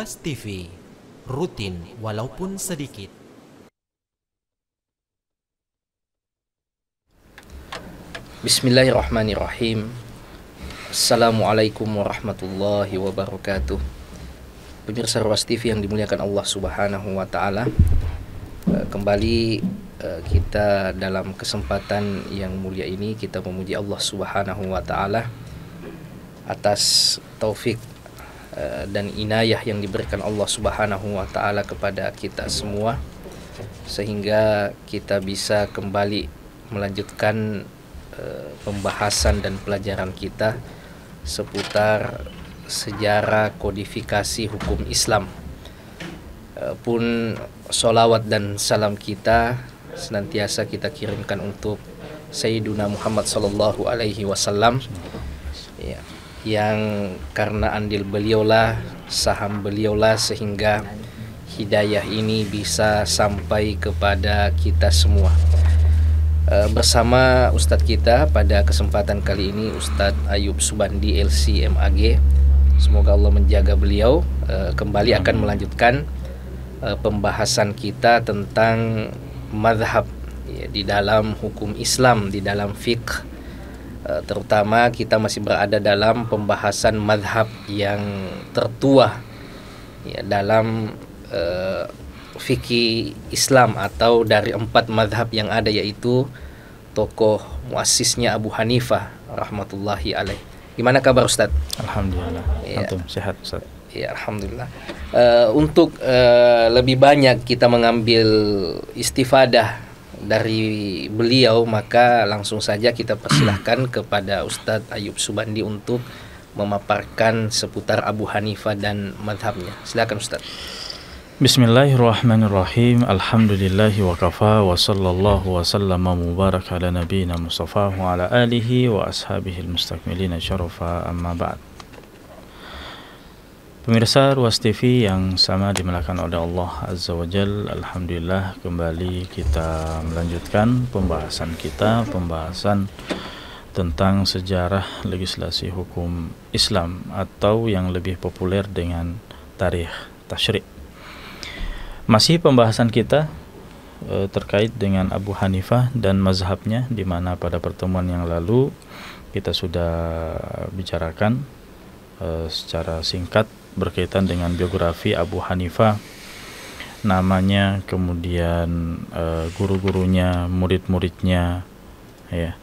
Ruas TV, rutin walaupun sedikit. Bismillahirrahmanirrahim. Assalamualaikum warahmatullahi wabarakatuh. Pemirsa Ruas TV yang dimuliakan Allah Subhanahu wa taala. Kembali kita dalam kesempatan yang mulia ini kita memuji Allah Subhanahu wa taala atas taufik dan inayah yang diberikan Allah Subhanahu wa taala kepada kita semua, sehingga kita bisa kembali melanjutkan pembahasan dan pelajaran kita seputar sejarah kodifikasi hukum Islam. Pun sholawat dan salam kita senantiasa kita kirimkan untuk Sayyiduna Muhammad sallallahu alaihi wasallam, ya, yang karena andil beliaulah, saham beliaulah, sehingga hidayah ini bisa sampai kepada kita semua. Bersama Ustadz kita pada kesempatan kali ini, Ustadz Ayub Subandi LC MAG. Semoga Allah menjaga beliau. Kembali akan melanjutkan pembahasan kita tentang mazhab, ya, di dalam hukum Islam, di dalam fiqh. Terutama kita masih berada dalam pembahasan mazhab yang tertua, ya, dalam fikih Islam, atau dari 4 mazhab yang ada, yaitu tokoh muassisnya Abu Hanifah rahmatullahi alaih. Gimana kabar Ustaz? Alhamdulillah. Ya. Antum sehat Ustaz? Ya, alhamdulillah. Untuk lebih banyak kita mengambil istifadah dari beliau, maka langsung saja kita persilahkan kepada Ustadz Ayub Subandi untuk memaparkan seputar Abu Hanifah dan madhabnya. Silakan Ustadz. Bismillahirrahmanirrahim. Alhamdulillahi wa kafa wa sallallahu wa sallama mubarak ala nabiyina Mustafa wa ala alihi wa ashabihi al-mustakmilina syarafa, amma ba'd. Pemirsa Ruas TV yang sama dimuliakan oleh Allah Azza wa Jal, alhamdulillah kembali kita melanjutkan pembahasan tentang sejarah legislasi hukum Islam, atau yang lebih populer dengan tarikh tasyri'. Masih pembahasan kita terkait dengan Abu Hanifah dan mazhabnya, di mana pada pertemuan yang lalu kita sudah bicarakan secara singkat berkaitan dengan biografi Abu Hanifah, namanya, kemudian guru-gurunya, murid-muridnya, ya,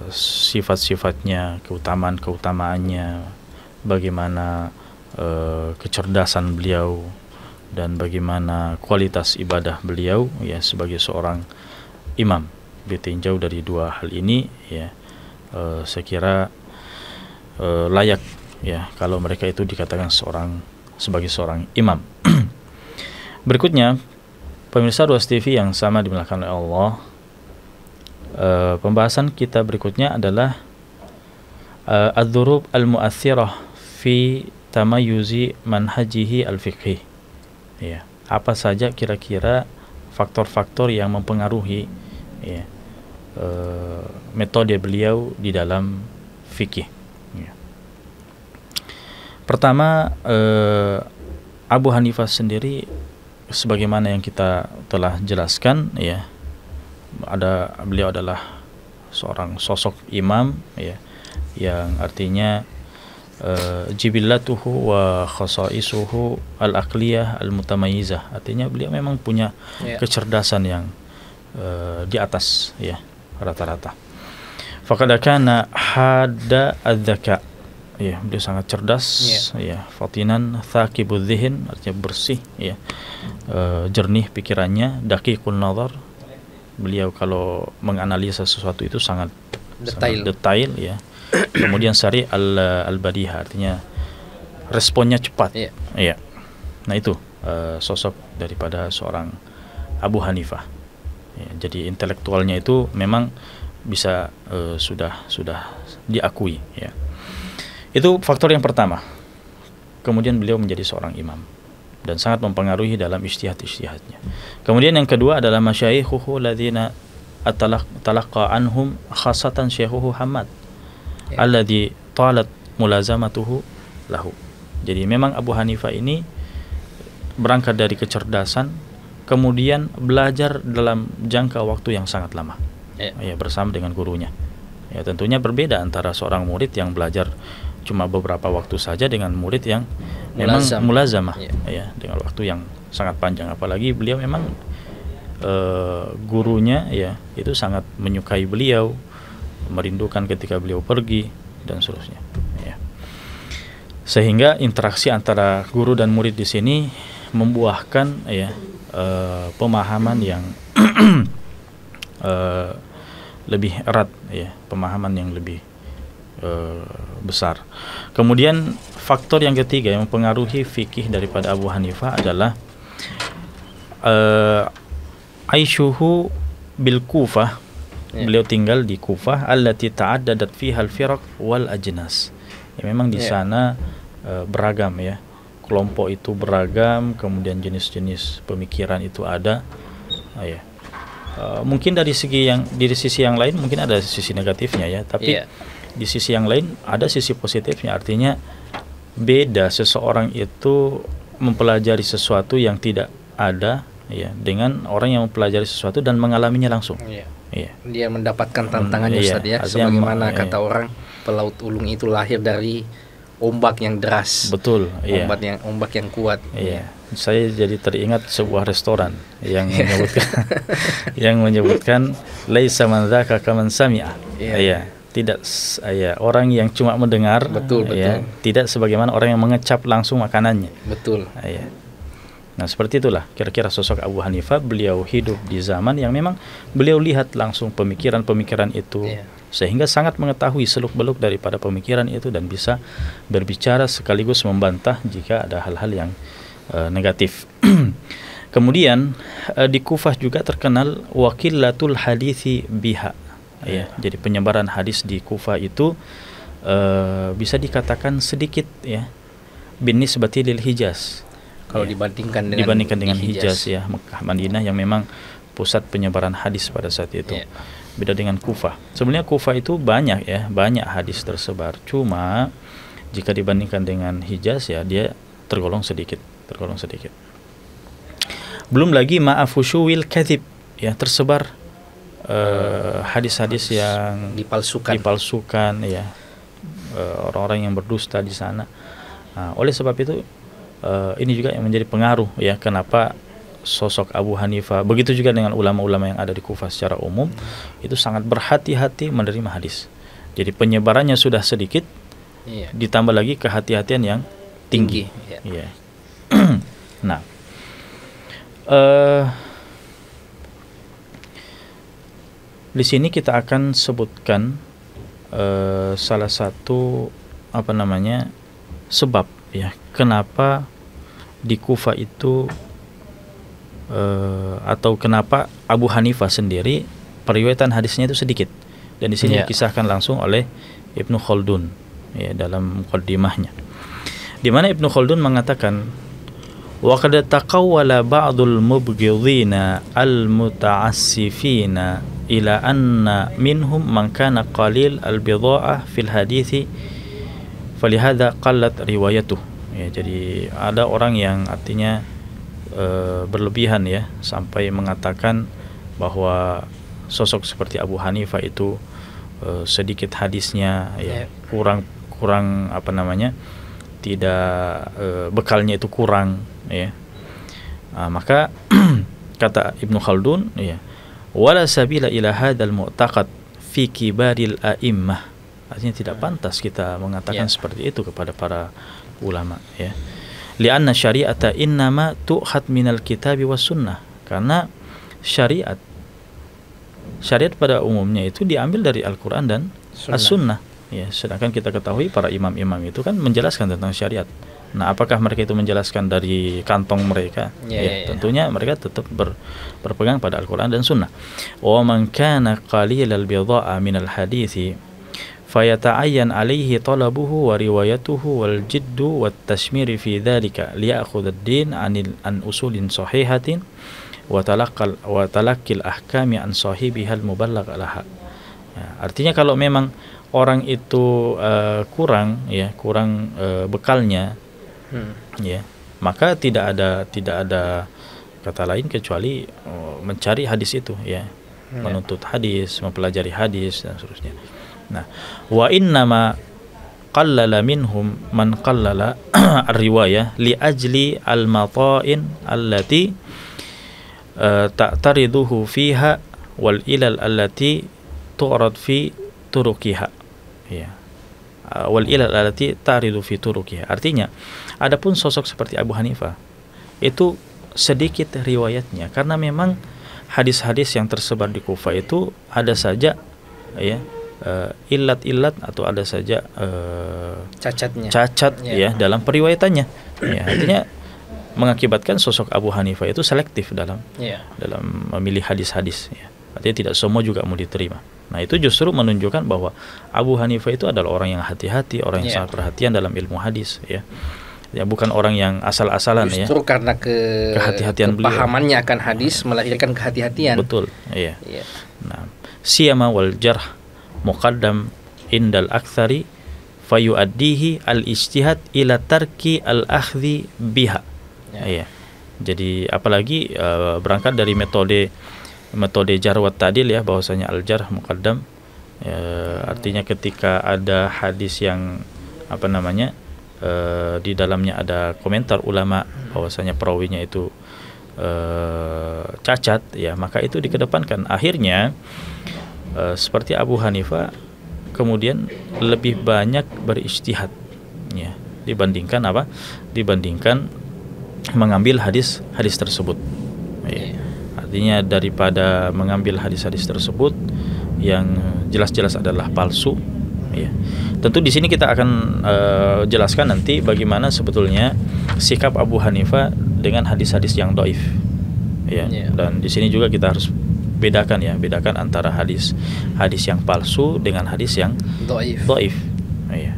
sifat-sifatnya, keutamaan-keutamaannya, bagaimana kecerdasan beliau, dan bagaimana kualitas ibadah beliau, ya, sebagai seorang imam. Ditinjau dari 2 hal ini, ya, saya kira layak, ya, kalau mereka itu dikatakan sebagai seorang imam. Berikutnya, pemirsa Ruas TV yang sama dimuliakan oleh Allah, pembahasan kita berikutnya adalah ad-dzurub al-mu'athirah fi tamayyuzi manhajihi al-fiqhi. Ya, apa saja kira-kira faktor-faktor yang mempengaruhi, ya, metode beliau di dalam fikih. Ya. Pertama, Abu Hanifah sendiri, sebagaimana yang kita telah jelaskan, ya, beliau adalah seorang sosok imam, ya, yang artinya jibillatuhu wa khasaisuhu al-aqliyah al-mutamayyizah. Artinya beliau memang punya kecerdasan yang di atas, ya, rata-rata. Faqad kana hada adz-dzaka. Ya, beliau sangat cerdas, ya, fatinan thaqibudz dzihn, artinya bersih, ya, jernih pikirannya, daqiqun nazar. Beliau kalau menganalisa sesuatu itu sangat detail, ya. Kemudian sari al-badiha, artinya responnya cepat. Ya. Nah, itu sosok daripada seorang Abu Hanifah. Ya, jadi intelektualnya itu memang bisa sudah diakui, ya. Itu faktor yang pertama. Kemudian beliau menjadi seorang imam dan sangat mempengaruhi dalam ijtihad-ijtihadnya. Kemudian yang kedua adalah masyayikhuhu ladzina talaqqa anhum, khasatan syekhuhu Hamad alladzi talat mulazamatuhu lahu. Jadi memang Abu Hanifah ini berangkat dari kecerdasan, kemudian belajar dalam jangka waktu yang sangat lama, ya, bersama dengan gurunya. Ya, tentunya berbeda antara seorang murid yang belajar cuma beberapa waktu saja dengan murid yang memang mulazamah, ya, dengan waktu yang sangat panjang. Apalagi beliau memang gurunya, ya, itu sangat menyukai beliau, merindukan ketika beliau pergi dan seterusnya. Ya. Sehingga interaksi antara guru dan murid di sini membuahkan, ya, pemahaman yang lebih erat, ya, pemahaman yang lebih besar. Kemudian faktor yang ketiga yang mempengaruhi fikih daripada Abu Hanifah adalah aishuhu bil Kufah. Beliau tinggal di Kufah allati ta'addadat fiha al-firaq wal ajnas. Ya, memang di sana beragam, ya. Kelompok itu beragam, kemudian jenis-jenis pemikiran itu ada. Ya. Mungkin dari sisi yang lain mungkin ada sisi negatifnya, ya, tapi di sisi yang lain ada sisi positifnya. Artinya beda seseorang itu mempelajari sesuatu yang tidak ada, ya, dengan orang yang mempelajari sesuatu dan mengalaminya langsung. Dia mendapatkan tantangannya, Ustaz, ya. Sebagaimana kata orang, pelaut ulung itu lahir dari ombak yang deras. Betul. Ombak yang kuat. Saya jadi teringat sebuah restoran yang menyebutkan laisa man dzaka kaman sami'a. Tidak, orang yang cuma mendengar, betul. Tidak sebagaimana orang yang mengecap langsung makanannya. Betul. Nah, seperti itulah kira-kira sosok Abu Hanifah. Beliau hidup di zaman yang memang beliau lihat langsung pemikiran-pemikiran itu, sehingga sangat mengetahui seluk-beluk daripada pemikiran itu dan bisa berbicara sekaligus membantah jika ada hal-hal yang negatif. Kemudian di Kufah juga terkenal wakilatul hadithi biha. Jadi penyebaran hadis di Kufah itu bisa dikatakan sedikit, ya, binisbati lil Hijaz. Kalau dibandingkan dengan Hijaz, ya, Mekah, Madinah yang memang pusat penyebaran hadis pada saat itu. Beda dengan Kufah. Sebenarnya Kufah itu banyak hadis tersebar. Cuma jika dibandingkan dengan Hijaz, ya, dia tergolong sedikit. Belum lagi ma'afushuwil kadhib, ya, tersebar hadis-hadis yang dipalsukan, ya, orang-orang yang berdusta di sana. Nah, oleh sebab itu ini juga yang menjadi pengaruh, ya, kenapa sosok Abu Hanifah, begitu juga dengan ulama-ulama yang ada di Kufah secara umum, itu sangat berhati-hati menerima hadis. Jadi penyebarannya sudah sedikit, ditambah lagi kehati-hatian yang tinggi. Nah, di sini kita akan sebutkan salah satu sebab, ya, kenapa di Kufah itu atau kenapa Abu Hanifah sendiri periwayatan hadisnya itu sedikit. Dan di sini dikisahkan langsung oleh Ibnu Khaldun, ya, dalam muqaddimahnya, di mana Ibnu Khaldun mengatakan wa qad taqawwala ba'dul mubghidina al-muta'assifina ila anna minhum man kana qalil al-bidha'ah fil hadithi falihadza qallat riwayatuh. Ya, jadi ada orang yang artinya berlebihan, ya, sampai mengatakan bahwa sosok seperti Abu Hanifah itu sedikit hadisnya, ya, kurang tidak bekalnya itu kurang, ya. Maka kata Ibnu Khaldun, ya, wala sabila ila hadzal mu'taqad fi kibaril a'immah. Artinya tidak pantas kita mengatakan seperti itu kepada para ulama, ya. Li'anna syari'ata innama tu'khad minal kitabi was sunnah. Karena syariat pada umumnya itu diambil dari Al-Qur'an dan As-Sunnah. Ya, sedangkan kita ketahui para imam-imam itu kan menjelaskan tentang syariat. Nah, apakah mereka itu menjelaskan dari kantong mereka? Tentunya mereka tetap berpegang pada Al-Quran dan Sunnah. Wa man kana qalilal bidha'a minal hadithi fayata'ayyan alaihi talabuhu wa riwayatuhu wal jiddu wat tashmiri fi dhalika liya'khudh ad-din an usulin sahihatin wa talaqqil ahkami an sahibihal muballagh laha. Artinya kalau memang orang itu kurang bekalnya, ya, maka tidak ada kata lain kecuali mencari hadis itu, ya, menuntut hadis, mempelajari hadis dan seterusnya. Nah, wa innama qallala minhum man qallala ar-riwayah li ajli al-mata'in allati ta'tariduhu fiha wal ilal allati tu'rad fi turukiha, ya, wal ilal allati ta'ridu fi turukiha. Artinya, adapun sosok seperti Abu Hanifah itu sedikit riwayatnya, karena memang hadis-hadis yang tersebar di Kufah itu ada saja, ya, ilat-ilat atau ada saja cacat ya dalam periwayatannya, ya, artinya mengakibatkan sosok Abu Hanifah itu selektif dalam memilih hadis-hadis, ya. Artinya tidak semua juga mau diterima. Nah, itu justru menunjukkan bahwa Abu Hanifah itu adalah orang yang hati-hati, orang yang sangat perhatian dalam ilmu hadis, ya. Ya, bukan orang yang asal-asalan, justru ya. Karena kehati-hatian kepahamannya akan hadis melahirkan kehati-hatian. Betul, iya. Nah, siyama wal jarh muqaddam indal aktsari fayuaddihi al-ijtihad ila tarki al-akhdhi biha. Iya. Jadi apalagi berangkat dari metode jarh wa ta'dil, ya, bahwasanya al-jarh muqaddam, artinya ketika ada hadis yang di dalamnya ada komentar ulama bahwasanya perawinya itu cacat, ya, maka itu dikedepankan. Akhirnya seperti Abu Hanifah kemudian lebih banyak berijtihad, ya, dibandingkan mengambil hadis tersebut, ya. Artinya daripada mengambil hadis-hadis tersebut yang jelas-jelas adalah palsu, ya. Tentu di sini kita akan jelaskan nanti bagaimana sebetulnya sikap Abu Hanifah dengan hadis-hadis yang dhaif, ya. Dan di sini juga kita harus bedakan antara hadis yang palsu dengan hadis yang dhaif. Iya.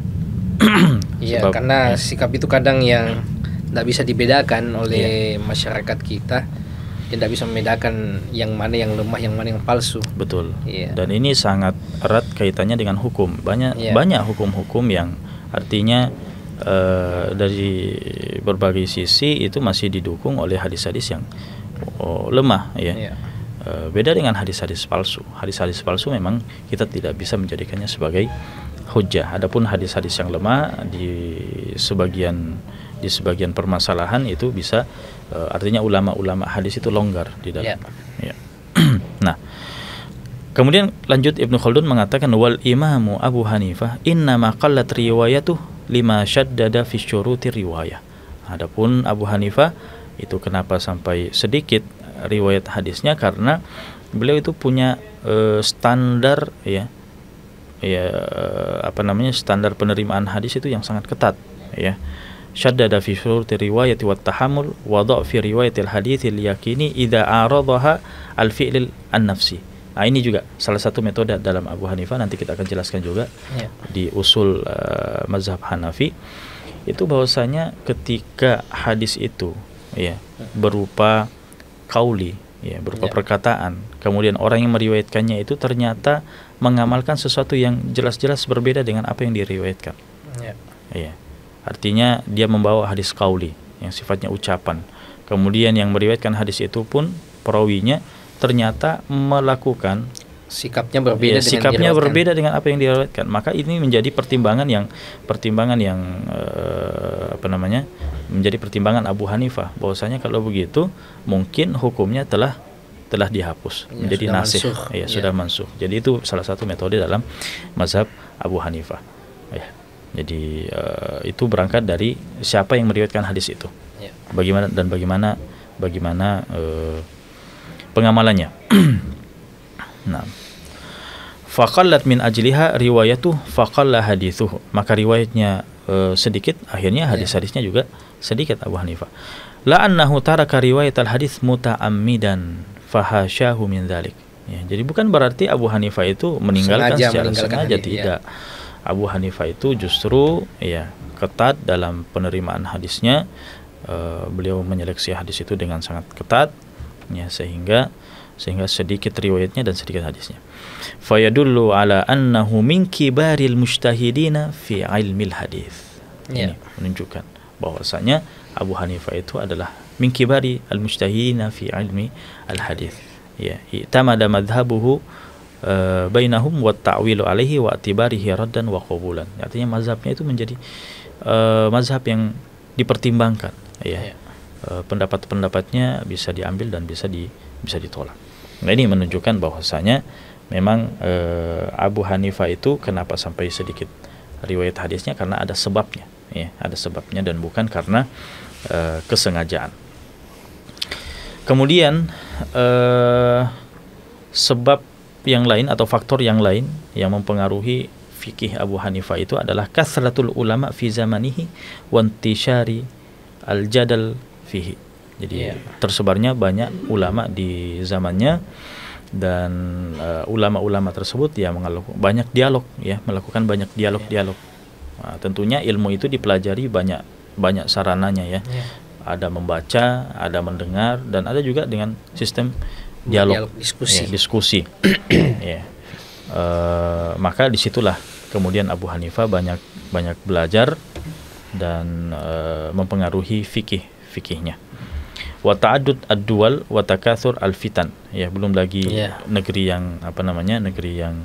Iya, karena sikap itu kadang yang tidak bisa dibedakan oleh masyarakat kita. Tidak bisa membedakan yang mana yang lemah, yang mana yang palsu. Betul. Dan ini sangat erat kaitannya dengan hukum. Banyak hukum-hukum yang artinya dari berbagai sisi itu masih didukung oleh hadis-hadis yang lemah, ya. Beda dengan hadis-hadis palsu. Hadis-hadis palsu memang kita tidak bisa menjadikannya sebagai hujjah. Adapun hadis-hadis yang lemah di sebagian permasalahan itu bisa, artinya ulama-ulama hadis itu longgar di dalam. Ya. Nah, kemudian lanjut Ibnu Khaldun mengatakan wal imamu Abu Hanifah innama qallat riwayatuh lima syaddada fi syuruti riwayah. Adapun Abu Hanifah itu kenapa sampai sedikit riwayat hadisnya, karena beliau itu punya standar, standar penerimaan hadis itu yang sangat ketat, ya. Syaddada fi syuruti riwayati wat tahammul wa dha'fi riwayatil haditsil yaqini idza aradaha al fi'l an-nafsi. Nah, ini juga salah satu metode dalam Abu Hanifah, nanti kita akan jelaskan juga di usul mazhab Hanafi, itu bahwasanya ketika hadis itu, ya, berupa qauli, ya, berupa perkataan, kemudian orang yang meriwayatkannya itu ternyata mengamalkan sesuatu yang jelas-jelas berbeda dengan apa yang diriwayatkan. Ya. Artinya dia membawa hadis qauli yang sifatnya ucapan. Kemudian yang meriwayatkan hadis itu pun perawinya ternyata melakukan sikapnya berbeda dengan apa yang diriwayatkan. Maka ini menjadi pertimbangan yang menjadi pertimbangan Abu Hanifah, bahwasanya kalau begitu mungkin hukumnya telah dihapus, menjadi nasih, sudah mansuh. Jadi itu salah satu metode dalam mazhab Abu Hanifah, ya. Jadi itu berangkat dari siapa yang meriwayatkan hadis itu, bagaimana pengamalannya. Nah, faqallat min ajliha riwayatuh faqalla hadithuhu, maka riwayatnya sedikit, akhirnya hadis-hadisnya juga sedikit Abu Hanifah. La annahu taraka riwayat al-hadis muta'ammidan fahasyahu min dzalik. Ya, jadi bukan berarti Abu Hanifah itu meninggalkan secara sengaja, tidak. Abu Hanifah itu justru, ya, ketat dalam penerimaan hadisnya. Beliau menyeleksi hadis itu dengan sangat ketat, ya, sehingga sedikit riwayatnya dan sedikit hadisnya. Fayadullu ala annahu min kibaril mujtahidina fi ilmil hadis. Ini menunjukkan bahwasanya Abu Hanifah itu adalah min kibari al-mujtahidina fi ilmi al-hadis. Ya, itamada madhhabuhu bainahum wa ta'wilu alaihi wa atibarihi raddan wa qabulan. Artinya mazhabnya itu menjadi mazhab yang dipertimbangkan, ya. Pendapat-pendapatnya bisa diambil dan bisa ditolak. Nah, ini menunjukkan bahwasanya memang Abu Hanifah itu kenapa sampai sedikit riwayat hadisnya, karena ada sebabnya, ya, ada sebabnya dan bukan karena kesengajaan. Kemudian sebab yang lain atau faktor yang lain yang mempengaruhi fikih Abu Hanifah itu adalah kasratul ulama fi zamanihi wa intishari al-jadal fihi. Jadi tersebarnya banyak ulama di zamannya, dan ulama-ulama tersebut ya banyak dialog, ya, melakukan banyak dialog. Nah, tentunya ilmu itu dipelajari banyak sarananya, ya. Ada membaca, ada mendengar, dan ada juga dengan sistem dialog diskusi. Ya. Maka disitulah kemudian Abu Hanifah banyak belajar dan mempengaruhi fikihnya. Wa ta'addud ad-duwal wa takatsur al-fitan, ya, belum lagi negeri yang negeri yang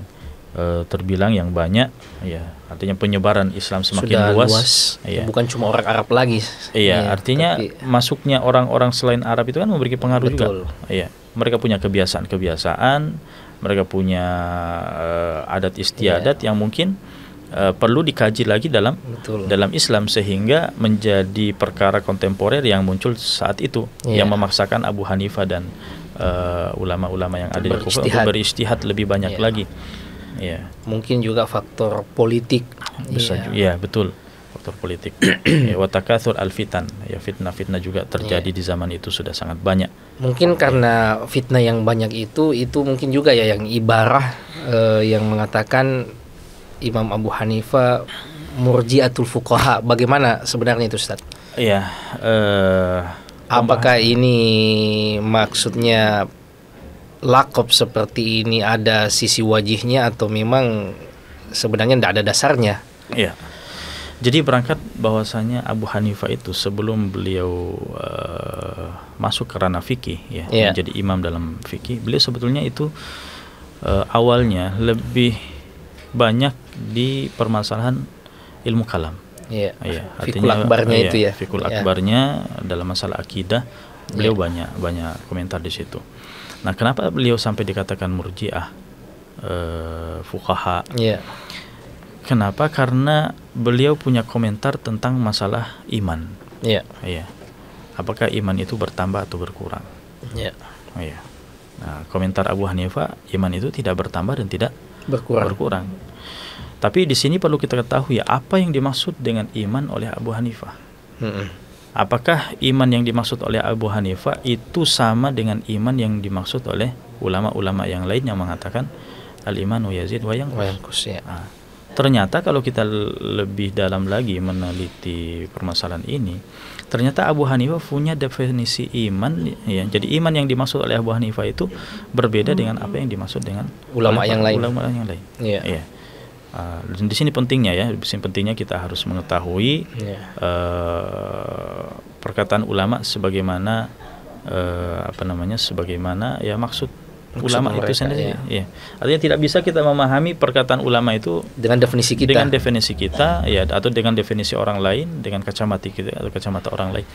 terbilang yang banyak, ya, artinya penyebaran Islam semakin luas, ya. Bukan cuma orang Arab lagi, artinya masuknya orang-orang selain Arab itu kan memberi pengaruh juga, ya. Mereka punya kebiasaan, mereka punya adat istiadat yang mungkin perlu dikaji lagi dalam Islam, sehingga menjadi perkara kontemporer yang muncul saat itu, yang memaksakan Abu Hanifah dan ulama-ulama yang ada di Kufah untuk beristihad lebih banyak lagi. Ya. Mungkin juga faktor politik. Betul, faktor politik. Wa takatsur al-fitan, ya, fitnah-fitnah juga terjadi di zaman itu sudah sangat banyak. Mungkin karena fitnah yang banyak itu mungkin juga, ya, yang ibarah yang mengatakan Imam Abu Hanifah murji'atul fuqaha. Bagaimana sebenarnya itu, Ustaz? Iya, apakah ini maksudnya laqab seperti ini ada sisi wajihnya atau memang sebenarnya tidak ada dasarnya? Iya. Jadi berangkat bahwasanya Abu Hanifah itu sebelum beliau masuk ke ranah fikih, ya, menjadi imam dalam fikih, beliau sebetulnya itu awalnya lebih banyak di permasalahan ilmu kalam. Artinya fikul akbarnya itu, ya. Fikul akbarnya dalam masalah akidah beliau banyak komentar di situ. Nah, kenapa beliau sampai dikatakan murji'ah fuqaha? Kenapa? Karena beliau punya komentar tentang masalah iman. Apakah iman itu bertambah atau berkurang? Nah, komentar Abu Hanifah, iman itu tidak bertambah dan tidak berkurang. Tapi di sini perlu kita ketahui, apa yang dimaksud dengan iman oleh Abu Hanifah. Apakah iman yang dimaksud oleh Abu Hanifah itu sama dengan iman yang dimaksud oleh ulama-ulama yang lain yang mengatakan al-imanu yazid wa yanqus? Nah, ternyata kalau kita lebih dalam lagi meneliti permasalahan ini, ternyata Abu Hanifah punya definisi iman, ya. Jadi iman yang dimaksud oleh Abu Hanifah itu berbeda dengan apa yang dimaksud dengan ulama yang lain. Di sini pentingnya, ya, kita harus mengetahui perkataan ulama sebagaimana sebagaimana, ya, maksud ulama itu sendiri. Artinya tidak bisa kita memahami perkataan ulama itu dengan definisi kita, ya, atau dengan definisi orang lain, dengan kacamata kita atau kacamata orang lain.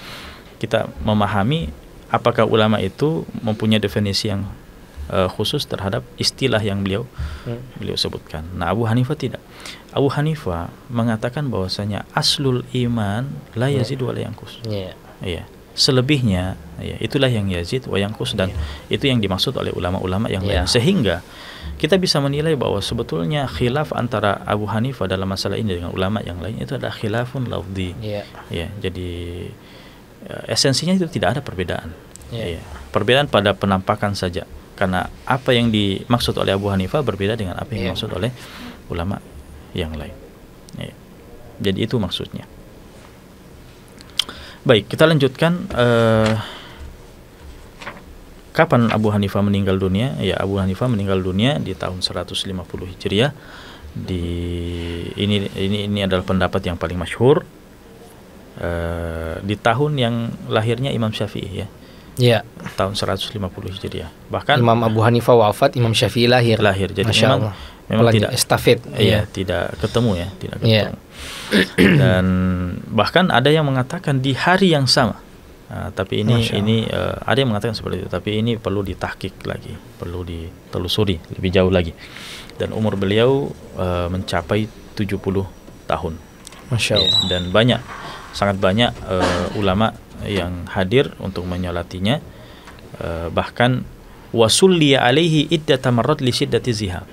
Kita memahami apakah ulama itu mempunyai definisi yang khusus terhadap istilah yang beliau sebutkan. Nah, Abu Hanifah tidak. Abu Hanifah mengatakan bahwasanya aslul iman la yazid wa la yanqus. Selebihnya, ya, itulah yang yazid wa yanqus, dan itu yang dimaksud oleh ulama-ulama yang lain. Sehingga kita bisa menilai bahwa sebetulnya khilaf antara Abu Hanifah dalam masalah ini dengan ulama yang lain itu adalah khilafun lafzi. Jadi esensinya itu tidak ada perbedaan. Perbedaan pada penampakan saja. Karena apa yang dimaksud oleh Abu Hanifah berbeda dengan apa yang dimaksud oleh ulama yang lain. Jadi itu maksudnya. Baik, kita lanjutkan. Kapan Abu Hanifah meninggal dunia? Ya, Abu Hanifah meninggal dunia di tahun 150 Hijriah. Ini adalah pendapat yang paling masyhur. di tahun yang lahirnya Imam Syafi'i ya. Iya. Tahun 150 Hijriah. Bahkan Imam Abu Hanifah wafat, Imam Syafi'i lahir. Jadi Masya memang tidak estafet. Iya, tidak ketemu ya, tidak ketemu. Dan bahkan ada yang mengatakan di hari yang sama. Tapi ini ada yang mengatakan seperti itu, tapi ini perlu ditahqiq lagi, perlu ditelusuri lebih jauh lagi. Dan umur beliau mencapai 70 tahun. Masya Allah. Dan sangat banyak ulama yang hadir untuk menyolatinya, bahkan wasulliya alaihi iddata marrat li syiddati zihab.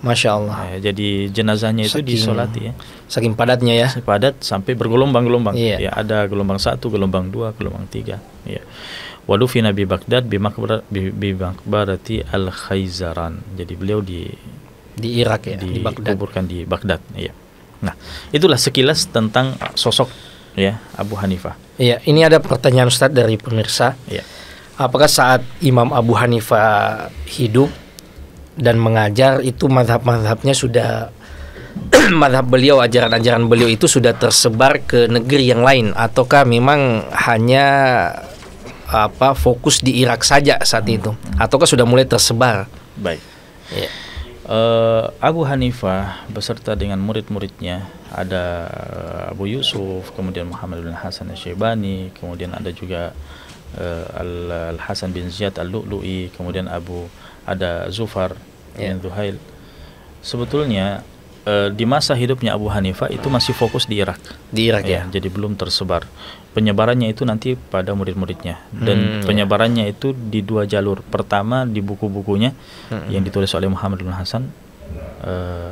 Masya Allah. Jadi jenazahnya itu disolati ya. Saking padatnya ya. Padat sampai bergelombang-gelombang. Iya. Ya, ada gelombang 1, gelombang 2, gelombang 3. Ya. Wadufina bi Baghdad bi maqbarati al-Khayzaran. Jadi beliau di Irak ya, di Baghdad. Dikuburkan di Baghdad. Ya. Nah, itulah sekilas tentang sosok ya Abu Hanifah. Iya, ini ada pertanyaan Ustadz dari pemirsa. Iya. Apakah saat Imam Abu Hanifah hidup dan mengajar itu mazhab-mazhabnya sudah mazhab beliau, ajaran-ajaran beliau itu sudah tersebar ke negeri yang lain, ataukah memang hanya fokus di Irak saja saat itu, ataukah sudah mulai tersebar? Baik. Ya. Abu Hanifah beserta dengan murid-muridnya ada Abu Yusuf, kemudian Muhammad bin Hasan Asy-Syaibani, kemudian ada juga Al-Hasan bin Ziyad Al-Lu'lu'i, kemudian ada Zufar bin Zuhail. Sebetulnya di masa hidupnya Abu Hanifah itu masih fokus di Irak. Di Irak ya. Jadi belum tersebar. Penyebarannya itu nanti pada murid-muridnya, dan penyebarannya itu di 2 jalur. Pertama di buku-bukunya yang ditulis oleh Muhammad bin Hasan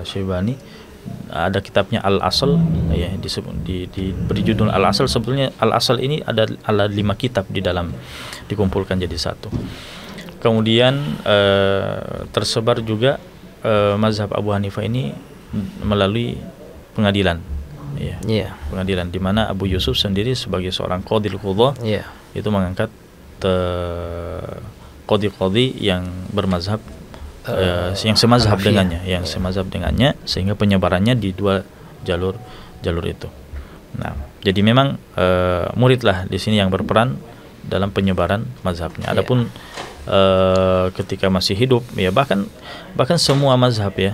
Syaibani. Ada kitabnya Al-Asl ya, diberi judul Al-Asl. Sebetulnya Al-Asl ini ada 5 kitab di dalam, dikumpulkan jadi satu. Kemudian tersebar juga mazhab Abu Hanifah ini melalui pengadilan. Ya, pengadilan di mana Abu Yusuf sendiri sebagai seorang qadil qudha itu mengangkat qadhi-qadhi yang bermazhab yang semazhab dengannya, sehingga penyebarannya di 2 jalur itu. Nah, jadi memang muridlah di sini yang berperan dalam penyebaran mazhabnya. Adapun ketika masih hidup ya, bahkan semua mazhab ya,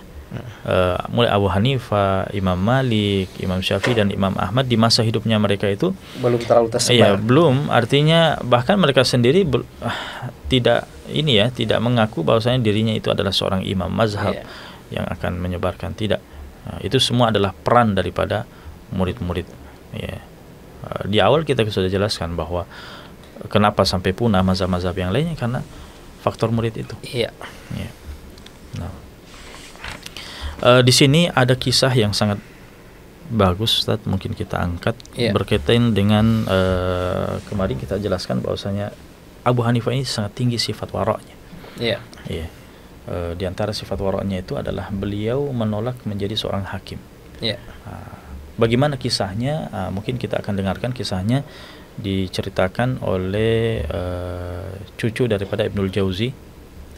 mulai Abu Hanifah, Imam Malik, Imam Syafi'i dan Imam Ahmad di masa hidupnya mereka itu belum terlalu tersebar. Iya, belum. Artinya bahkan mereka sendiri tidak mengaku bahwasanya dirinya itu adalah seorang imam mazhab yang akan menyebarkan, tidak. Nah, itu semua adalah peran daripada murid-murid. Ya. Di awal kita sudah jelaskan bahwa kenapa sampai punah mazhab-mazhab yang lainnya, karena faktor murid itu. Iya. Ya. Nah, di sini ada kisah yang sangat bagus, Ustaz, mungkin kita angkat berkaitan dengan kemarin kita jelaskan bahwasanya Abu Hanifah ini sangat tinggi sifat wara'nya. Iya. Iya. Di antara sifat wara'nya itu adalah beliau menolak menjadi seorang hakim. Iya. Bagaimana kisahnya? Mungkin kita akan dengarkan kisahnya diceritakan oleh cucu daripada Ibnul Jauzi,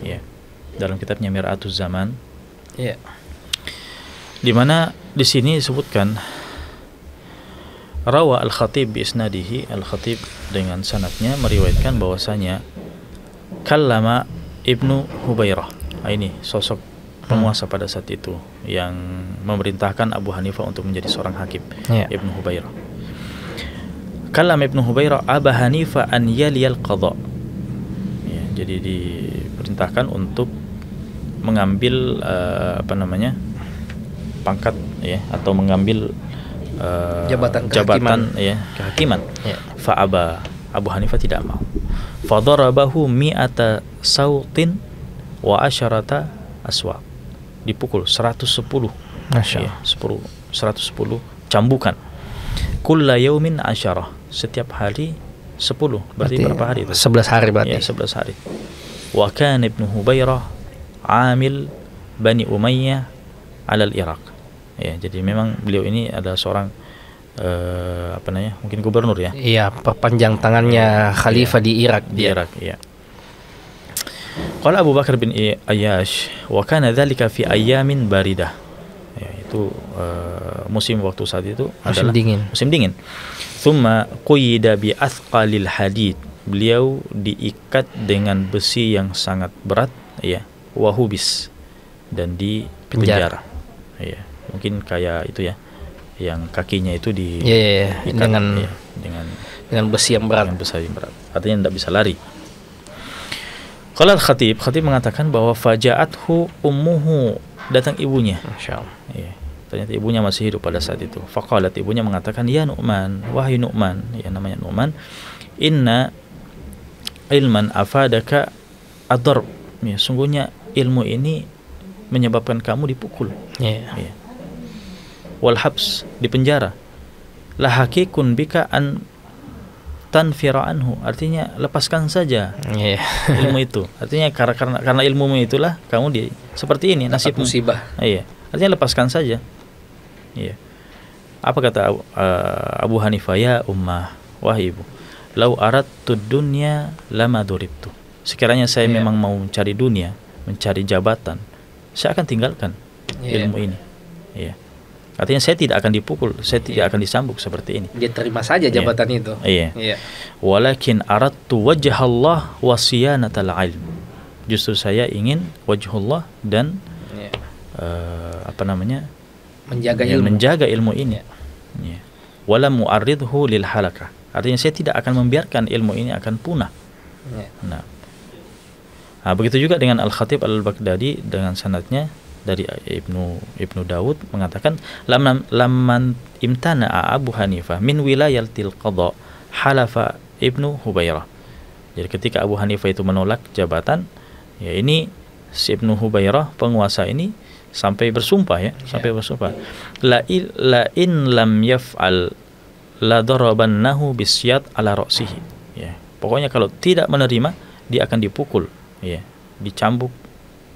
ya, dalam kitabnya Mir'atuz Zaman. Iya. Di mana di sini disebutkan rawa Al-Khatib bi isnadihi, Al-Khatib dengan sanadnya meriwayatkan bahwasanya kallama Ibnu Hubairah. Ini sosok penguasa pada saat itu yang memerintahkan Abu Hanifah untuk menjadi seorang hakim, Ibnu Hubairah. Kallama Ibnu Hubairah Abu Hanifah an yaliyal qadha. Ya, jadi diperintahkan untuk mengambil pangkat ya, atau mengambil jabatan ya, kehakiman. Fa Abu Hanifah tidak mau. Fa darabahu mi'ata sautin wa asyarata aswaq. Dipukul 110. Ya, 110 cambukan. Kulla yaumin asyarah. Setiap hari 10. Berarti berapa hari itu? 11 hari berarti. Ya, 11 hari. Wa kana Ibnu Hubairah amil Bani Umayyah alal Iraq. Ya, jadi memang beliau ini adalah seorang mungkin gubernur ya. Iya, perpanjang tangannya khalifah di Irak. Di Irak, ya. Qala Abu Bakar bin Ayyash wa kana dzalika fi ayyamin baridah. Ya, itu musim waktu saat itu musim adalah dingin. musim dingin. Thumma quyida bi athqalil hadid. Beliau diikat dengan besi yang sangat berat, ya, wahubis, dan di penjara. Ya, mungkin kayak itu ya, yang kakinya itu di ikat, dengan besi yang berat. Artinya tidak bisa lari. Qala al-Khatib mengatakan bahwa faja'athu ummuhu, datang ibunya. Masyaallah. Ya, ternyata ibunya masih hidup pada saat itu. Faqalat, ibunya mengatakan, ya Nu'man, wahai Nu'man, ya namanya Nu'man, inna ilman afadaka ad-darb. Ya, sungguhnya ilmu ini menyebabkan kamu dipukul. Ya. Wal habs, di penjara. La hakikun bika an tanfira anhu, artinya lepaskan saja ilmu itu. Artinya karena ilmumu itulah kamu seperti ini nasibmu. Musibah. Iya. Artinya lepaskan saja. Iya. Apa kata Abu Hanifah? Ya ummah, wahai ibu, lau aradtu dunya lama duribtu. Sekiranya saya memang mau mencari dunia, mencari jabatan, saya akan tinggalkan ilmu ini. Iya. Artinya saya tidak akan dipukul, saya tidak akan disambuk seperti ini. Dia terima saja jabatan itu. Iya. Walakin aradtu wajhallah wa siyanatal ilm. Justru saya ingin wajhullah dan menjaga ilmu ini. Ya. Wala mu'arridhu lil halakah. Artinya saya tidak akan membiarkan ilmu ini akan punah. Nah, begitu juga dengan Al-Khatib Al-Baghdadi dengan sanadnya dari Ibnu Daud mengatakan lamman imtana Abu Hanifah min wilayatil qadha halafa Ibnu Hubairah. Jadi ketika Abu Hanifah itu menolak jabatan, ya ini si Ibnu Hubairah penguasa ini sampai bersumpah la in lam yaf'al la darabannahu bisyad ala ra'sihi. Ya, pokoknya kalau tidak menerima dia akan dipukul, ya, dicambuk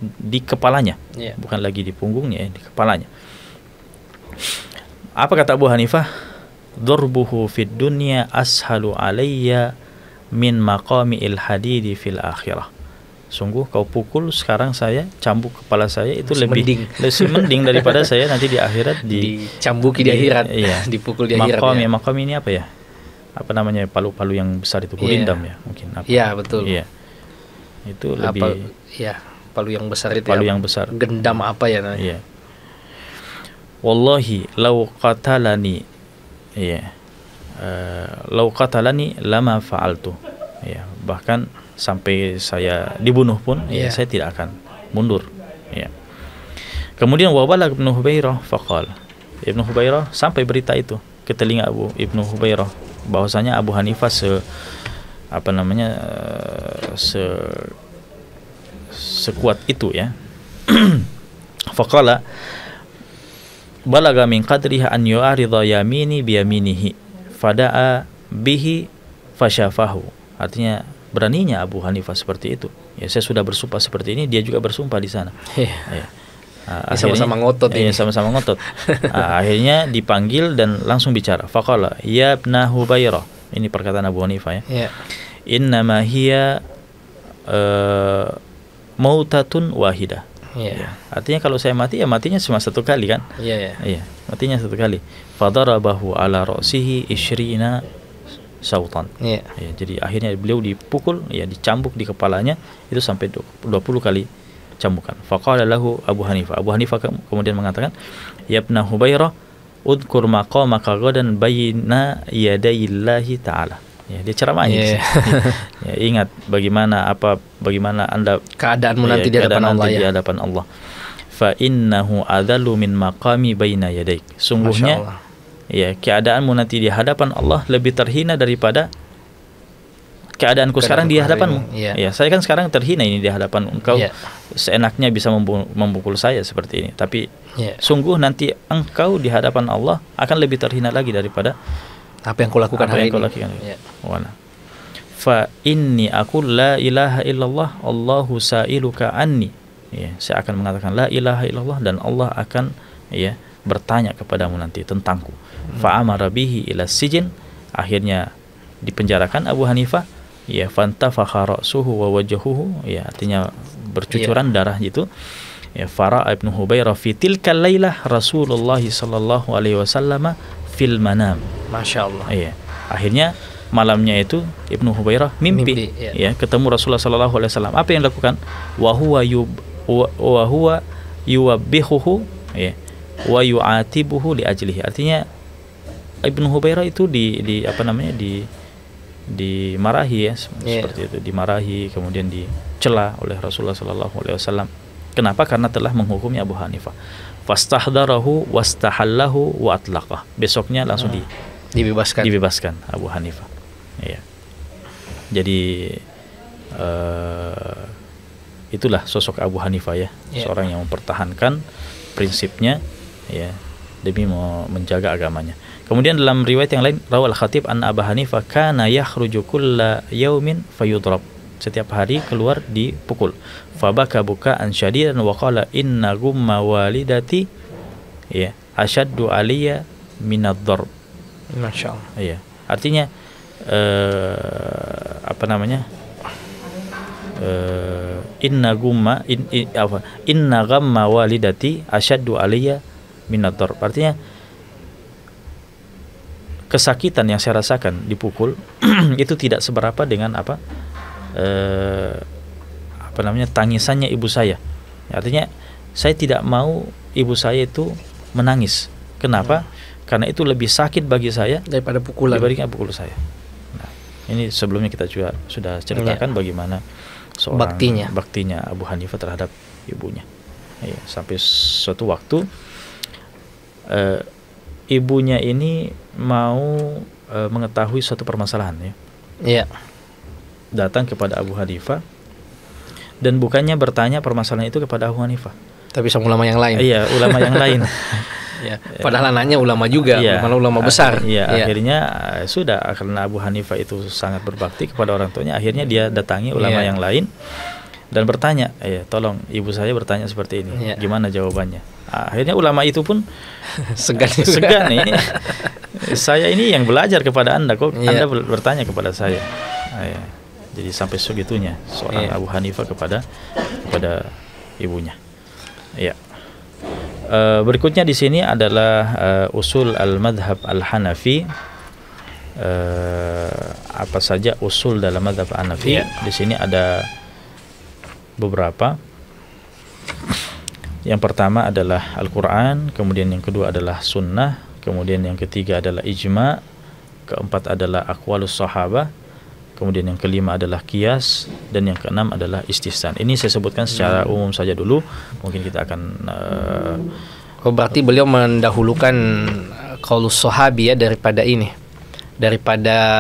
di kepalanya, bukan lagi di punggungnya, di kepalanya. Apa kata Abu Hanifah? Darbuhu fid dunya ashalu alayya min maqami il hadidi fil akhirah. Sungguh kau pukul sekarang saya, cambuk kepala saya itu lebih mending daripada saya nanti di akhirat dicambuki di akhirat. Iya, dipukul di akhirat. Maqam ini apa ya? Apa namanya, palu-palu yang besar itu, gurindam ya mungkin. Iya, betul. Iya. Itu lebih palu yang besar itu. Palu yang besar. Gendam apa ya namanya? Iya. Wallahi law qatalani, law qatalani lama fa'altu. Ya, bahkan sampai saya dibunuh pun saya tidak akan mundur. Ya. Kemudian wa balagh Ibnu Hubairah faqal. Ibnu Hubairah sampai berita itu ke telinga Ibnu Hubairah bahwasanya Abu Hanifah sekuat itu, ya. Faqala balaga min qadriha an yu'arida yamini bi yaminihi fada'a bihi fasyafahu. Artinya beraninya Abu Hanifah seperti itu. Ya, saya sudah bersumpah seperti ini, dia juga bersumpah di sana. Ya. Sama-sama ngotot ini. Sama-sama ngotot. Akhirnya dipanggil dan langsung bicara. Faqala ya Ibnu Hubairah. Ini perkataan Abu Hanifah, ya. Innama hiya mautatun wahidah. Ya. Artinya kalau saya mati, ya matinya cuma satu kali kan? Iya, matinya satu kali. Fadarabahu ala ra'sihi 20 sautan. Ya, jadi akhirnya beliau dipukul, ya, dicambuk di kepalanya itu sampai 20 kali cambukan. Faqala lahu Abu Hanifah. Abu Hanifah kemudian mengatakan, ya Ibnu Hubairah, udkur maqamaka ghadan bayna yadayillahi ta'ala. Ya, dia ceramahnya. Ya, ingat bagaimana Anda keadaanmu nanti di hadapan Allah. Fa innahu adallu min maqami baina yadaik. Sungguhnya ya, keadaanmu nanti di hadapan Allah lebih terhina daripada keadaanku sekarang di hadapanmu. Ya, saya kan sekarang terhina ini di hadapan engkau. Seenaknya bisa membukul saya seperti ini. Tapi sungguh nanti engkau di hadapan Allah akan lebih terhina lagi daripada apa yang kau lakukan hari ini. Fa inni aqul la ilaha illallah Allahu sa'iluka anni. Ya, saya akan mengatakan la ilaha illallah dan Allah akan bertanya kepadamu nanti tentangku. Fa amara bihi ila sijin. Akhirnya dipenjarakan Abu Hanifah. Ya, fantafakha ra'suhu wa wajhuhu. Ya, artinya bercucuran darah itu. ya, fara Ibnu Hubairah fi tilkal lailah Rasulullah sallallahu alaihi wasallam fil manam. Masya Allah. Iya. Akhirnya malamnya itu Ibnu Hubairah mimpi ya, ketemu Rasulullah sallallahu alaihi wasallam. Apa yang dilakukan? Wa huwa yuwabbihuhu ya, wa yu'atibuhu li ajlihi. Artinya Ibnu Hubairah itu dimarahi ya, seperti itu, dimarahi, kemudian dicela oleh Rasulullah sallallahu alaihi wasallam. Kenapa? Karena telah menghukumi Abu Hanifah. Fastahdarahu wastahallahu wa atlaqah. Besoknya langsung dibebaskan Abu Hanifah. Ya. Jadi itulah sosok Abu Hanifah ya, seorang yang mempertahankan prinsipnya ya demi menjaga agamanya. Kemudian dalam riwayat yang lain, rawal Khatib anna Abu Hanifah kana yakhruju kulla yaumin fayudrab. Setiap hari keluar dipukul. Fabaka bukaan syadidan wa qala inna gumma walidati ya asyaddu aliyya minad darb. Masyaallah. Iya. Artinya inna ghamma walidati asyaddu aliyya minad darb. Artinya kesakitan yang saya rasakan dipukul itu tidak seberapa dengan tangisannya ibu saya. Artinya saya tidak mau ibu saya itu menangis. Kenapa? Karena itu lebih sakit bagi saya daripada pukulan, dibandingkan pukul saya. Nah, ini sebelumnya kita juga sudah ceritakan bagaimana seorang baktinya Abu Hanifah terhadap ibunya. Ya, sampai suatu waktu ibunya ini mau mengetahui suatu permasalahan ya. Iya. Datang kepada Abu Hanifah dan bukannya bertanya permasalahan itu kepada Abu Hanifah, tapi sama ulama yang lain. Iya, ulama yang lain. Ya, padahal anaknya ulama juga, ulama besar. Akhirnya sudah, karena Abu Hanifah itu sangat berbakti kepada orang tuanya, akhirnya dia datangi ulama yang lain dan bertanya, tolong ibu saya bertanya seperti ini, gimana jawabannya? Akhirnya ulama itu pun segan nih. Saya ini yang belajar kepada Anda, kok Anda bertanya kepada saya. Jadi sampai segitunya seorang Abu Hanifah kepada ibunya. Ya. Berikutnya di sini adalah usul al-madhab al-Hanafi. Apa saja usul dalam madhab Hanafi? Di sini ada beberapa. Yang pertama adalah Al-Quran, kemudian yang kedua adalah Sunnah, kemudian yang ketiga adalah Ijma', keempat adalah Aqwalus Sahabah, kemudian yang kelima adalah Qiyas, dan yang keenam adalah Istihsan. Ini saya sebutkan secara umum saja dulu. Mungkin kita akan berarti beliau mendahulukan Qaulus Sahabi ya daripada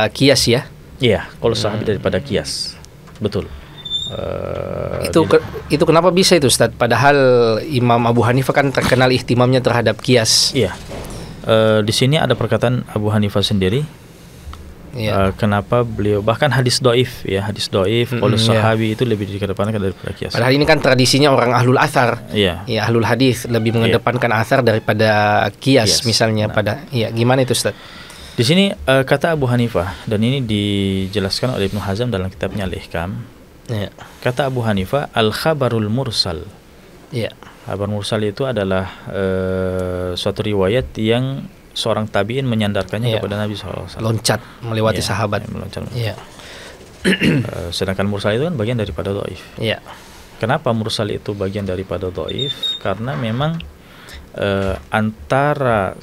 Qiyas ya. Iya, Qaulus Sahabi daripada Qiyas. Betul. Itu kenapa bisa itu Ustaz? Padahal Imam Abu Hanifah kan terkenal ihtimamnya terhadap Qiyas. Iya. Di sini ada perkataan Abu Hanifah sendiri. Kenapa beliau bahkan hadis doif Qaulus Sahabi itu lebih dikedepankan daripada Qiyas. Padahal ini kan tradisinya orang ahlul athar. Ya, ahlul hadis lebih mengedepankan athar daripada Qiyas misalnya. Gimana itu Ustaz? Di sini kata Abu Hanifah, dan ini dijelaskan oleh Ibnu Hazm dalam kitabnya Al-Ihkam. Kata Abu Hanifah, al-khabarul mursal. Kabar mursal itu adalah suatu riwayat yang seorang tabi'in menyandarkannya kepada Nabi SAW. Loncat melewati sahabat. Sedangkan mursal itu kan bagian daripada dhaif. Kenapa mursal itu bagian daripada dhaif? Karena memang antara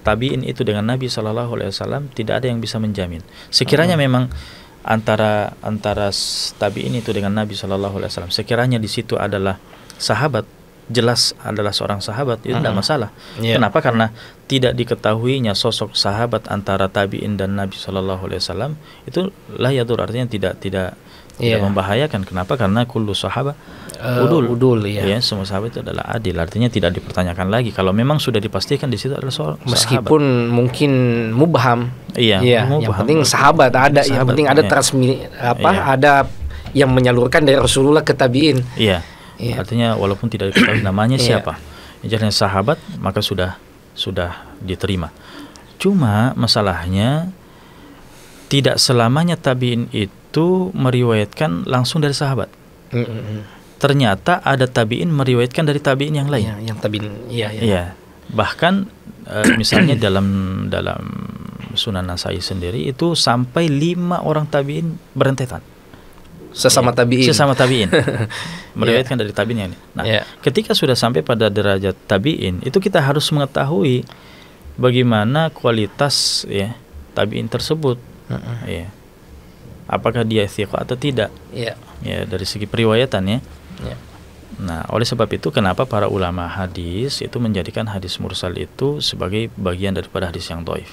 tabi'in itu dengan Nabi SAW tidak ada yang bisa menjamin. Sekiranya memang antara tabi'in itu dengan Nabi SAW, sekiranya di situ adalah sahabat, jelas adalah seorang sahabat, itu tidak masalah. Kenapa? Karena tidak diketahuinya sosok sahabat antara tabi'in dan Nabi SAW itu la yadur, artinya tidak membahayakan. Kenapa? Karena kullu sahabat udul. Semua sahabat itu adalah adil, artinya tidak dipertanyakan lagi. Kalau memang sudah dipastikan di situ adalah seorang meskipun sahabat. Mungkin mubham. Yang penting sahabat ada, yang penting ada ada yang menyalurkan dari Rasulullah ke tabi'in. Artinya walaupun tidak diketahui namanya siapa, jadinya sahabat, maka sudah diterima. Cuma masalahnya tidak selamanya tabi'in itu meriwayatkan langsung dari sahabat. ternyata ada tabi'in meriwayatkan dari tabi'in yang lain. Ya, yang tabi'in, iya. Iya. Bahkan misalnya dalam Sunan Nasai sendiri itu sampai 5 orang tabi'in berentetan. Sesama tabi'in. Sesama tabi'in. Meriwayatkan dari tabi'in yang ini. Nah, ketika sudah sampai pada derajat tabi'in, itu kita harus mengetahui bagaimana kualitas ya tabi'in tersebut. Ya. Apakah dia thiqah atau tidak? Ya, dari segi periwayatan ya. Nah, oleh sebab itu kenapa para ulama hadis itu menjadikan hadis mursal itu sebagai bagian daripada hadis yang dhaif.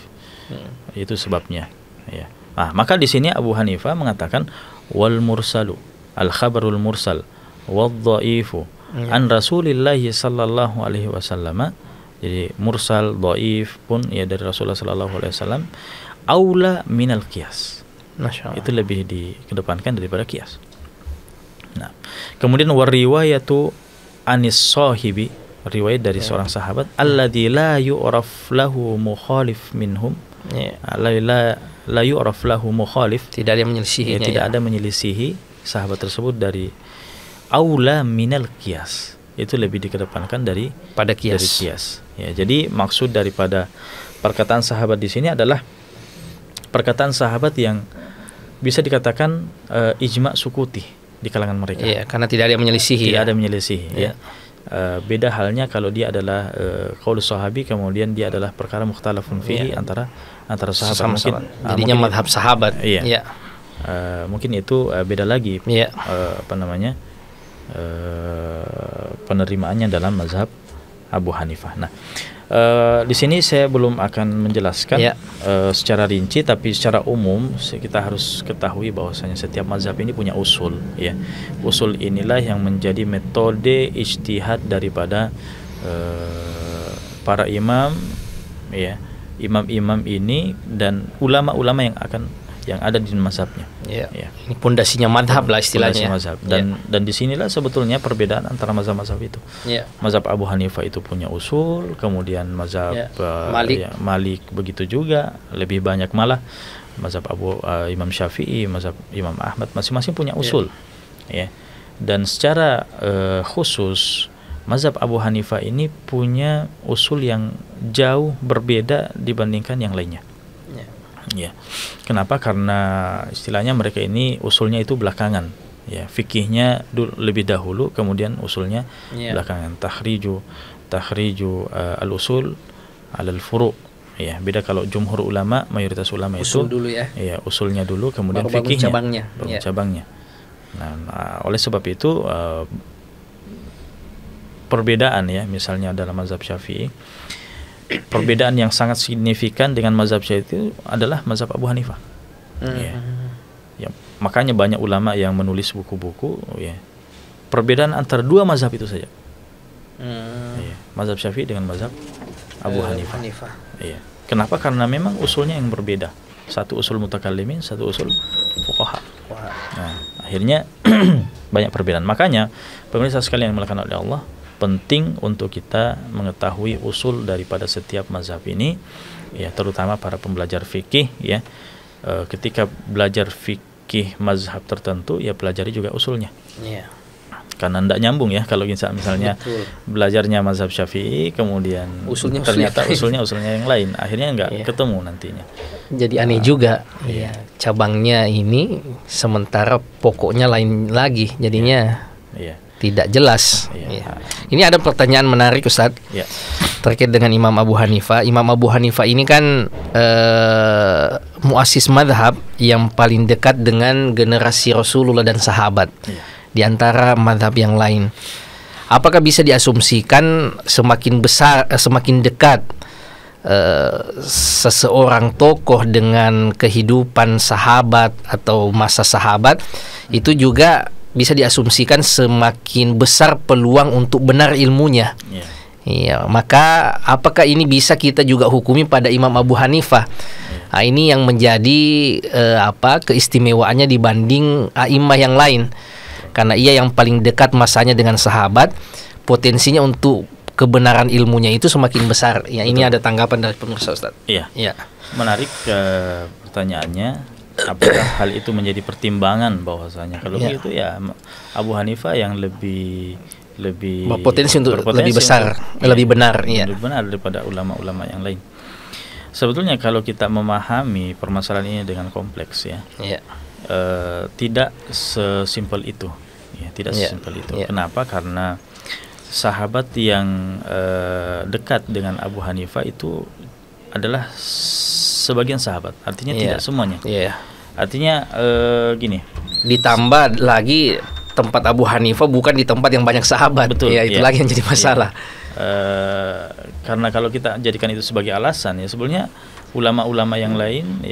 Itu sebabnya ya. Nah, maka di sini Abu Hanifah mengatakan wal mursalu al khabarul mursal wad dhaifu an Rasulillah sallallahu alaihi wasallam. Jadi mursal dhaif pun ya dari Rasulullah sallallahu alaihi wasallam aula minal qiyas. Itu lebih dikedepankan daripada qiyas. Nah, kemudian wariwayatu anis sahibi, riwayat dari seorang sahabat alladzi la yu'raf lahu mukhalif minhum. La yu'raf lahu mukhalif, tidak ada yang menyelisihi, tidak ada menyelisihi sahabat tersebut dari aula minal qiyas. Itu lebih dikedepankan dari qiyas. Ya, jadi maksud daripada perkataan sahabat di sini adalah perkataan sahabat yang bisa dikatakan ijma' sukuti di kalangan mereka. Iya, karena tidak ada yang menyelisihi. Tidak ada menyelisihi. Ya. Beda halnya kalau dia adalah qaul sahabi, kemudian dia adalah perkara mukhtalafun fihi antara sahabat. Mungkin jadinya mazhab sahabat. Iya. Mungkin itu beda lagi. Penerimaannya dalam mazhab Abu Hanifah. Nah, di sini saya belum akan menjelaskan secara rinci, tapi secara umum kita harus ketahui bahwasanya setiap mazhab ini punya usul. Ya, usul inilah yang menjadi metode ijtihad daripada para imam, ya, imam-imam ini dan ulama-ulama yang ada di mazhabnya. Ya. Ini pondasinya mazhab lah istilahnya. Mazhab. Dan disinilah sebetulnya perbedaan antara mazhab-mazhab itu. Mazhab Abu Hanifah itu punya usul, kemudian mazhab Malik begitu juga, lebih banyak malah mazhab Imam Syafi'i, mazhab Imam Ahmad, masing-masing punya usul. Ya. Dan secara khusus mazhab Abu Hanifah ini punya usul yang jauh berbeda dibandingkan yang lainnya. Ya, kenapa? Karena istilahnya mereka ini usulnya itu belakangan. Ya, fikihnya lebih dahulu, kemudian usulnya belakangan. Takhriju al-usul alal furu'. Ya, beda kalau jumhur ulama, mayoritas ulama usul itu dulu ya. Ya, usulnya dulu, kemudian baru fikihnya, cabangnya. Nah, oleh sebab itu perbedaan ya, misalnya dalam mazhab Syafi'i, perbedaan yang sangat signifikan dengan mazhab Syafi'i itu adalah mazhab Abu Hanifah. Ya, makanya banyak ulama yang menulis buku-buku ya, perbedaan antara dua mazhab itu saja. Ya, mazhab Syafi'i dengan mazhab Abu Hanifah. Ya. Kenapa? Karena memang usulnya yang berbeda. Satu usul mutakallimin, satu usul fuqaha. Nah, akhirnya banyak perbedaan. Makanya pemirsa sekalian yang dimuliakan oleh Allah, penting untuk kita mengetahui usul daripada setiap mazhab ini, ya, terutama para pembelajar fikih ya. Ketika belajar fikih mazhab tertentu, ya pelajari juga usulnya. Karena tidak nyambung ya kalau misalnya belajarnya mazhab Syafi'i, kemudian ternyata usulnya yang lain, akhirnya nggak ketemu nantinya. Jadi aneh juga. Cabangnya ini sementara pokoknya lain lagi, jadinya tidak jelas. Ini ada pertanyaan menarik Ustadz terkait dengan Imam Abu Hanifah. Imam Abu Hanifah ini kan muassis madhab yang paling dekat dengan generasi Rasulullah dan sahabat di antara madhab yang lain. Apakah bisa diasumsikan semakin besar, semakin dekat seseorang tokoh dengan kehidupan sahabat atau masa sahabat, itu juga bisa diasumsikan semakin besar peluang untuk benar ilmunya. Iya, maka apakah ini bisa kita juga hukumi pada Imam Abu Hanifah? Nah, ini yang menjadi keistimewaannya dibanding a'immah yang lain. Karena ia yang paling dekat masanya dengan sahabat, potensinya untuk kebenaran ilmunya itu semakin besar. Ya, ini ada tanggapan dari pemirsa Ustaz. Iya. Menarik pertanyaannya. apakah hal itu menjadi pertimbangan bahwasanya kalau begitu ya Abu Hanifah yang lebih berpotensi untuk lebih besar, lebih benar, lebih benar daripada ulama-ulama yang lain. Sebetulnya kalau kita memahami permasalahan ini dengan kompleks tidak sesimpel itu, tidak sesimpel itu. Kenapa? Karena sahabat yang dekat dengan Abu Hanifah itu adalah sebagian sahabat, artinya tidak semuanya. Artinya gini. Ditambah lagi tempat Abu Hanifah bukan di tempat yang banyak sahabat. Betul. Itu lagi yang jadi masalah. Karena kalau kita jadikan itu sebagai alasan, ya sebenarnya ulama-ulama yang lain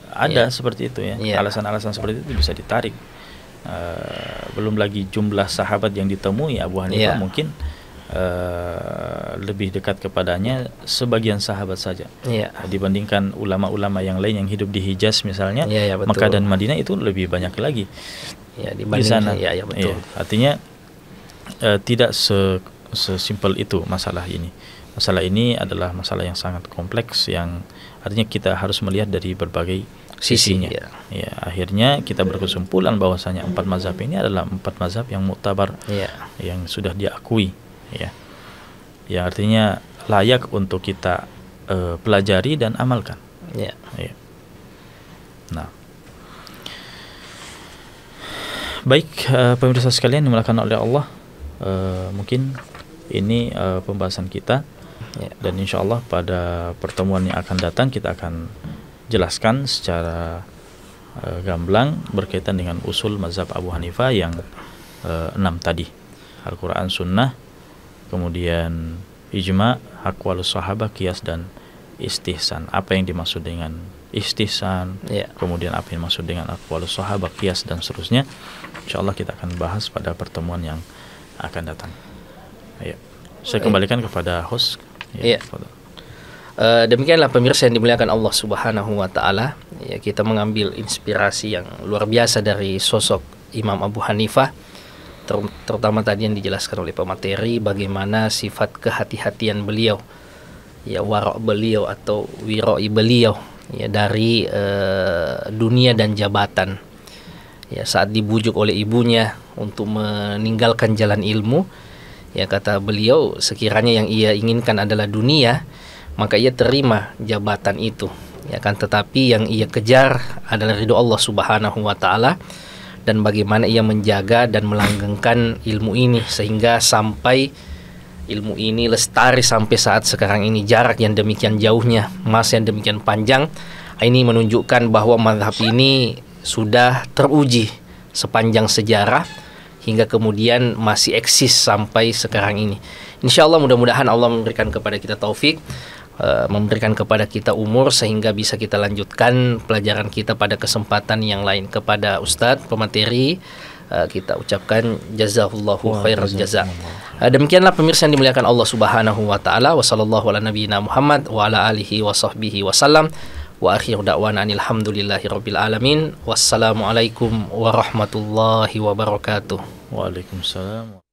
ada seperti itu alasan-alasan seperti itu bisa ditarik. Belum lagi jumlah sahabat yang ditemui Abu Hanifah mungkin lebih dekat kepadanya sebagian sahabat saja dibandingkan ulama-ulama yang lain yang hidup di Hijaz misalnya, Makkah dan Madinah itu lebih banyak lagi di sana. Betul. Artinya tidak sesimpel itu masalah ini. Masalah ini adalah masalah yang sangat kompleks yang artinya kita harus melihat dari berbagai sisinya. Akhirnya kita berkesimpulan bahwasanya 4 mazhab ini adalah 4 mazhab yang muktabar, yang sudah diakui, yang artinya layak untuk kita pelajari dan amalkan. Nah, baik pemirsa sekalian dimuliakan oleh Allah, mungkin ini pembahasan kita, dan insya Allah pada pertemuan yang akan datang kita akan jelaskan secara gamblang berkaitan dengan usul mazhab Abu Hanifah yang 6 tadi, Al-Quran, Sunnah, kemudian ijma, aqwalus sahabah, qiyas, dan istihsan. Apa yang dimaksud dengan istihsan, kemudian apa yang dimaksud dengan aqwalus sahabah, qiyas, dan seterusnya, insyaallah kita akan bahas pada pertemuan yang akan datang. Saya kembalikan kepada host. Demikianlah pemirsa yang dimuliakan Allah Subhanahu wa taala, kita mengambil inspirasi yang luar biasa dari sosok Imam Abu Hanifah, terutama tadi yang dijelaskan oleh pemateri bagaimana sifat kehati-hatian beliau, wara' beliau atau wira'i beliau, dari dunia dan jabatan. Saat dibujuk oleh ibunya untuk meninggalkan jalan ilmu, kata beliau, sekiranya yang ia inginkan adalah dunia, maka ia terima jabatan itu, tetapi yang ia kejar adalah ridho Allah Subhanahu wa taala, dan bagaimana ia menjaga dan melanggengkan ilmu ini sehingga sampai ilmu ini lestari sampai saat sekarang ini. Jarak yang demikian jauhnya, masa yang demikian panjang, ini menunjukkan bahwa mazhab ini sudah teruji sepanjang sejarah hingga kemudian masih eksis sampai sekarang ini. Insyaallah mudah-mudahan Allah memberikan kepada kita taufik, memberikan kepada kita umur sehingga bisa kita lanjutkan pelajaran kita pada kesempatan yang lain. Kepada Ustadz pemateri kita ucapkan jazakallahu khairal jaza. Demikianlah pemirsa yang dimuliakan Allah Subhanahu wa taala. Wa sallallahu ala nabiyyina Muhammad wa ala alihi wa sahbihi wasallam. Wa akhiru da'wana alhamdulillahi rabbil alamin. Wassalamualaikum warahmatullahi wabarakatuh. Waalaikumsalam.